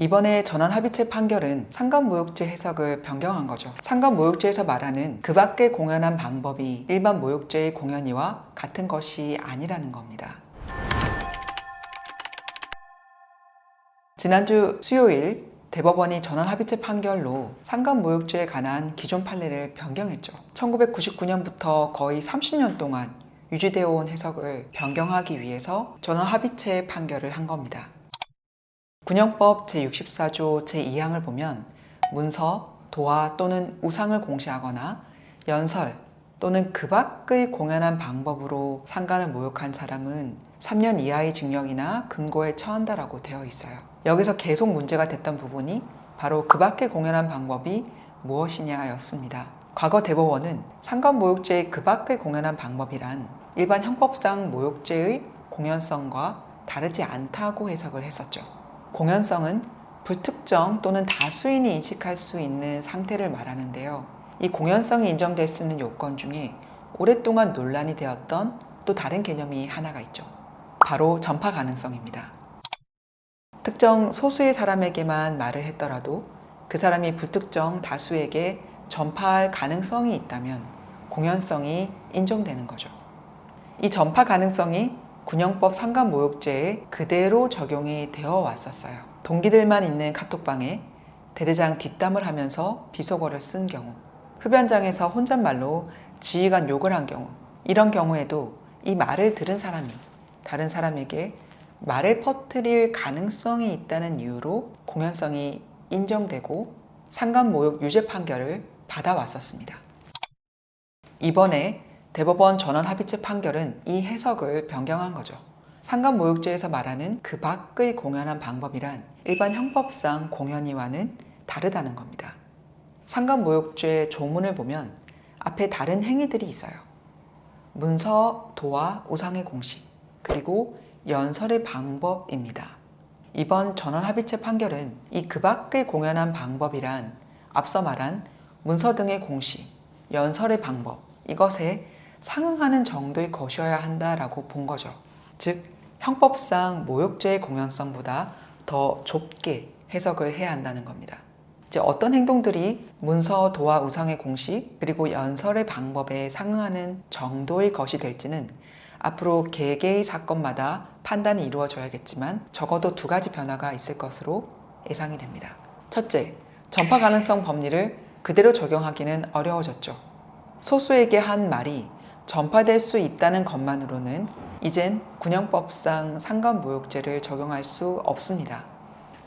이번에 전원합의체 판결은 상관모욕죄 해석을 변경한 거죠. 상관모욕죄에서 말하는 그 밖에 공연한 방법이 일반 모욕죄의 공연이와 같은 것이 아니라는 겁니다. 지난주 수요일 대법원이 전원합의체 판결로 상관모욕죄에 관한 기존 판례를 변경했죠. 1999년부터 거의 30년 동안 유지되어 온 해석을 변경하기 위해서 전원합의체 판결을 한 겁니다. 군형법 제64조 제2항을 보면 문서, 도화 또는 우상을 공시하거나 연설 또는 그 밖의 공연한 방법으로 상관을 모욕한 사람은 3년 이하의 징역이나 금고에 처한다라고 되어 있어요. 여기서 계속 문제가 됐던 부분이 바로 그 밖의 공연한 방법이 무엇이냐였습니다. 과거 대법원은 상관모욕죄의 그 밖의 공연한 방법이란 일반 형법상 모욕죄의 공연성과 다르지 않다고 해석을 했었죠. 공연성은 불특정 또는 다수인이 인식할 수 있는 상태를 말하는데요. 이 공연성이 인정될 수 있는 요건 중에 오랫동안 논란이 되었던 또 다른 개념이 하나가 있죠. 바로 전파 가능성입니다. 특정 소수의 사람에게만 말을 했더라도 그 사람이 불특정 다수에게 전파할 가능성이 있다면 공연성이 인정되는 거죠. 이 전파 가능성이 군형법 상관모욕죄에 그대로 적용이 되어 왔었어요. 동기들만 있는 카톡방에 대대장 뒷담을 하면서 비속어를 쓴 경우, 흡연장에서 혼잣말로 지휘관 욕을 한 경우, 이런 경우에도 이 말을 들은 사람이 다른 사람에게 말을 퍼뜨릴 가능성이 있다는 이유로 공연성이 인정되고 상관모욕 유죄 판결을 받아왔었습니다. 이번에 대법원 전원합의체 판결은 이 해석을 변경한 거죠. 상관모욕죄에서 말하는 그 밖의 공연한 방법이란 일반 형법상 공연이와는 다르다는 겁니다. 상관모욕죄 조문을 보면 앞에 다른 행위들이 있어요. 문서, 도화, 우상의 공식, 그리고 연설의 방법입니다. 이번 전원합의체 판결은 이 그 밖의 공연한 방법이란 앞서 말한 문서 등의 공식, 연설의 방법, 이것에 상응하는 정도의 것이어야 한다라고 본 거죠. 즉, 형법상 모욕죄의 공연성보다 더 좁게 해석을 해야 한다는 겁니다. 이제 어떤 행동들이 문서, 도화, 우상의 공식, 그리고 연설의 방법에 상응하는 정도의 것이 될지는 앞으로 개개의 사건마다 판단이 이루어져야겠지만 적어도 두 가지 변화가 있을 것으로 예상이 됩니다. 첫째, 전파 가능성 법리를 그대로 적용하기는 어려워졌죠. 소수에게 한 말이 전파될 수 있다는 것만으로는 이젠 군형법상 상관모욕죄를 적용할 수 없습니다.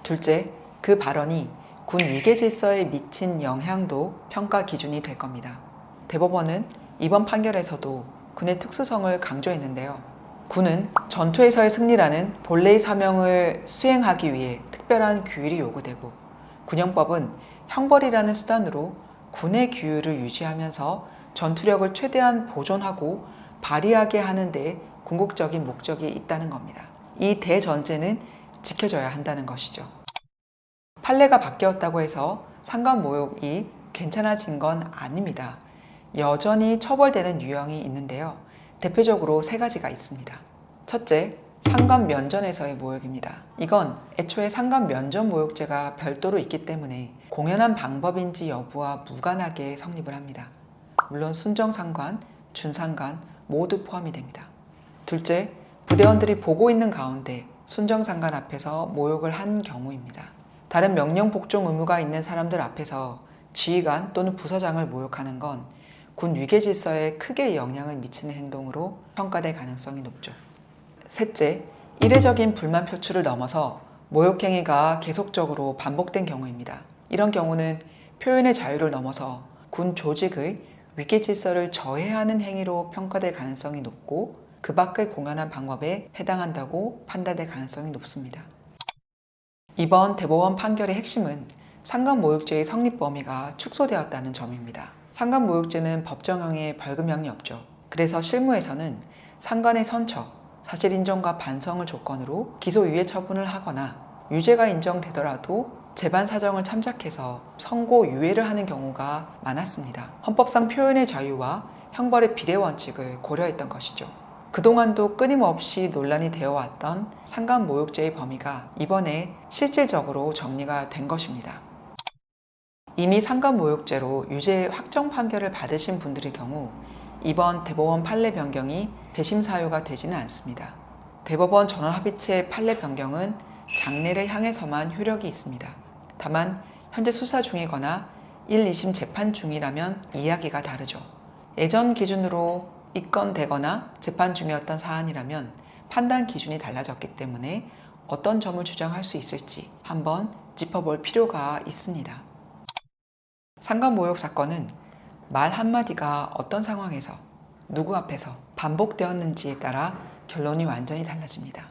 둘째, 그 발언이 군 위계질서에 미친 영향도 평가 기준이 될 겁니다. 대법원은 이번 판결에서도 군의 특수성을 강조했는데요. 군은 전투에서의 승리라는 본래의 사명을 수행하기 위해 특별한 규율이 요구되고 군형법은 형벌이라는 수단으로 군의 규율을 유지하면서 전투력을 최대한 보존하고 발휘하게 하는 데 궁극적인 목적이 있다는 겁니다. 이 대전제는 지켜져야 한다는 것이죠. 판례가 바뀌었다고 해서 상관모욕이 괜찮아진 건 아닙니다. 여전히 처벌되는 유형이 있는데요. 대표적으로 세 가지가 있습니다. 첫째, 상관면전에서의 모욕입니다. 이건 애초에 상관면전 모욕죄가 별도로 있기 때문에 공연한 방법인지 여부와 무관하게 성립을 합니다. 물론 순정상관, 준상관 모두 포함이 됩니다. 둘째, 부대원들이 보고 있는 가운데 순정상관 앞에서 모욕을 한 경우입니다. 다른 명령 복종 의무가 있는 사람들 앞에서 지휘관 또는 부서장을 모욕하는 건 군 위계질서에 크게 영향을 미치는 행동으로 평가될 가능성이 높죠. 셋째, 이례적인 불만 표출을 넘어서 모욕행위가 계속적으로 반복된 경우입니다. 이런 경우는 표현의 자유를 넘어서 군 조직의 위계질서를 저해하는 행위로 평가될 가능성이 높고 그 밖의 공연한 방법에 해당한다고 판단될 가능성이 높습니다. 이번 대법원 판결의 핵심은 상관모욕죄의 성립 범위가 축소되었다는 점입니다. 상관모욕죄는 법정형에 벌금형이 없죠. 그래서 실무에서는 상관의 선처, 사실 인정과 반성을 조건으로 기소유예 처분을 하거나 유죄가 인정되더라도 재반 사정을 참작해서 선고 유예를 하는 경우가 많았습니다. 헌법상 표현의 자유와 형벌의 비례 원칙을 고려했던 것이죠. 그동안도 끊임없이 논란이 되어 왔던 상간모욕죄의 범위가 이번에 실질적으로 정리가 된 것입니다. 이미 상간모욕죄로 유죄 확정 판결을 받으신 분들의 경우 이번 대법원 판례 변경이 재심 사유가 되지는 않습니다. 대법원 전원합의체 판례 변경은 장래를 향해서만 효력이 있습니다. 다만 현재 수사 중이거나 1, 2심 재판 중이라면 이야기가 다르죠. 예전 기준으로 입건되거나 재판 중이었던 사안이라면 판단 기준이 달라졌기 때문에 어떤 점을 주장할 수 있을지 한번 짚어볼 필요가 있습니다. 상간모욕 사건은 말 한마디가 어떤 상황에서 누구 앞에서 반복되었는지에 따라 결론이 완전히 달라집니다.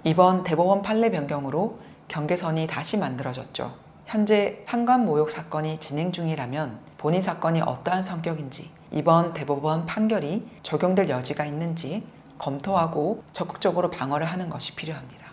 이번 대법원 판례 변경으로 경계선이 다시 만들어졌죠. 현재 상간모욕 사건이 진행 중이라면 본인 사건이 어떠한 성격인지, 이번 대법원 판결이 적용될 여지가 있는지 검토하고 적극적으로 방어를 하는 것이 필요합니다.